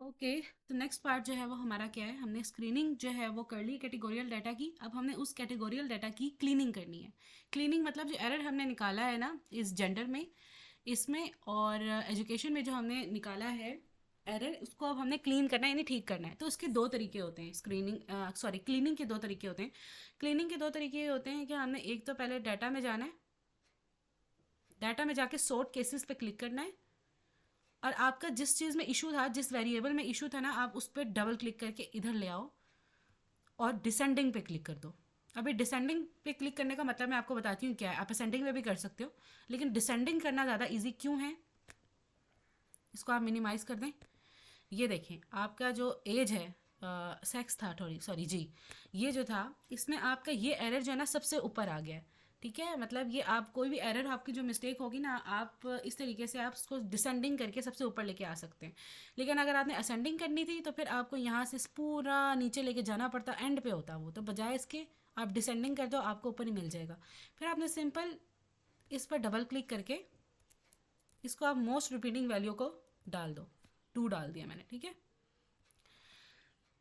Okay, तो next part जो है वो हमारा क्या है, हमने स्क्रीनिंग जो है वो कर ली कैटेगोरियल डाटा की। अब हमने उस कैटेगोरियल डाटा की क्लीनिंग करनी है। क्लीनिंग मतलब जो एरर हमने निकाला है ना इस जेंडर में, इसमें और एजुकेशन में जो हमने निकाला है एरर, उसको अब हमने क्लीन करना है यानी ठीक करना है। तो उसके दो तरीके होते हैं, क्लीनिंग के दो तरीके होते हैं। क्लीनिंग के दो तरीके होते हैं कि हमने एक तो पहले डाटा में जाना है, डाटा में जाके सॉर्ट केसेस पे क्लिक करना है, और आपका जिस चीज़ में इशू था, जिस वेरिएबल में इशू था ना, आप उस पर डबल क्लिक करके इधर ले आओ और डिसेंडिंग पे क्लिक कर दो। अभी डिसेंडिंग पे क्लिक करने का मतलब मैं आपको बताती हूँ क्या है। आप असेंडिंग में भी कर सकते हो, लेकिन डिसेंडिंग करना ज़्यादा इजी क्यों है। इसको आप मिनिमाइज़ कर दें। ये देखें, आपका जो एज है, सेक्स था थोड़ी, सॉरी जी, ये जो था इसमें आपका ये एरर जो है ना सबसे ऊपर आ गया है। ठीक है, मतलब ये आप कोई भी एरर, आपकी जो मिस्टेक होगी ना, आप इस तरीके से आप उसको डिसेंडिंग करके सबसे ऊपर लेके आ सकते हैं। लेकिन अगर आपने असेंडिंग करनी थी तो फिर आपको यहाँ से पूरा नीचे लेके जाना पड़ता, एंड पे होता वो। तो बजाय इसके आप डिसेंडिंग कर दो, आपको ऊपर ही मिल जाएगा। फिर आपने सिंपल इस पर डबल क्लिक करके इसको आप मोस्ट रिपीटिंग वैल्यू को डाल दो। 2 डाल दिया मैंने, ठीक है।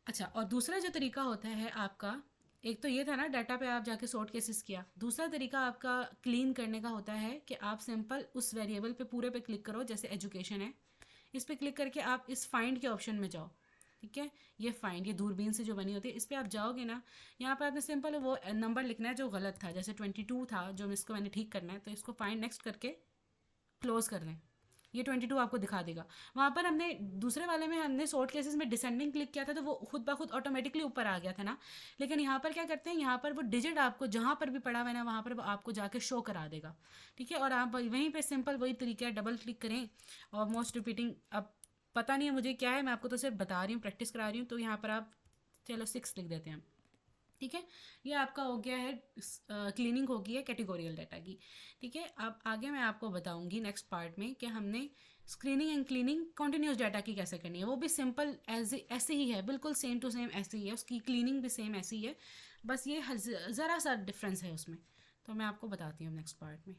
अच्छा, और दूसरा जो तरीका होता है आपका, एक तो ये था ना डाटा पे आप जाके सॉर्ट केसेस किया। दूसरा तरीका आपका क्लीन करने का होता है कि आप सिंपल उस वेरिएबल पे पूरे पे क्लिक करो, जैसे एजुकेशन है, इस पे क्लिक करके आप इस फाइंड के ऑप्शन में जाओ। ठीक है, ये फाइंड, ये दूरबीन से जो बनी होती है, इस पर आप जाओगे ना, यहाँ पर आपने सिंपल वो नंबर लिखना है जो गलत था, जैसे 22 था जो इसको मैंने ठीक करना है, तो इसको फाइंड नेक्स्ट करके क्लोज कर दें। ये 22 आपको दिखा देगा। वहाँ पर हमने दूसरे वाले में हमने सॉर्ट केसेस में डिसेंडिंग क्लिक किया था, तो वो खुद ब खुद ऑटोमेटिकली ऊपर आ गया था ना। लेकिन यहाँ पर क्या करते हैं, यहाँ पर वो डिजिट आपको जहाँ पर भी पड़ा हुआ है ना, वहाँ पर वो आपको जाके शो करा देगा। ठीक है, और आप वहीं पर सिंपल वही तरीका है, डबल क्लिक करें और मोस्ट रिपीटिंग। अब पता नहीं है मुझे क्या है, मैं आपको तो सिर्फ बता रही हूँ, प्रैक्टिस करा रही हूँ। तो यहाँ पर आप चलो 6 लिख देते हैं। ठीक है, ये आपका हो गया है, क्लीनिंग हो गई है कैटेगोरियल डाटा की। ठीक है, अब आगे मैं आपको बताऊंगी नेक्स्ट पार्ट में कि हमने screening and cleaning continuous data की कैसे करनी है। वो भी सिंपल ऐसे ही है, बिल्कुल सेम टू सेम ऐसे ही है, उसकी क्लीनिंग भी सेम ऐसी ही है, बस ये ज़रा सा डिफरेंस है उसमें। तो मैं आपको बताती हूँ नेक्स्ट पार्ट में।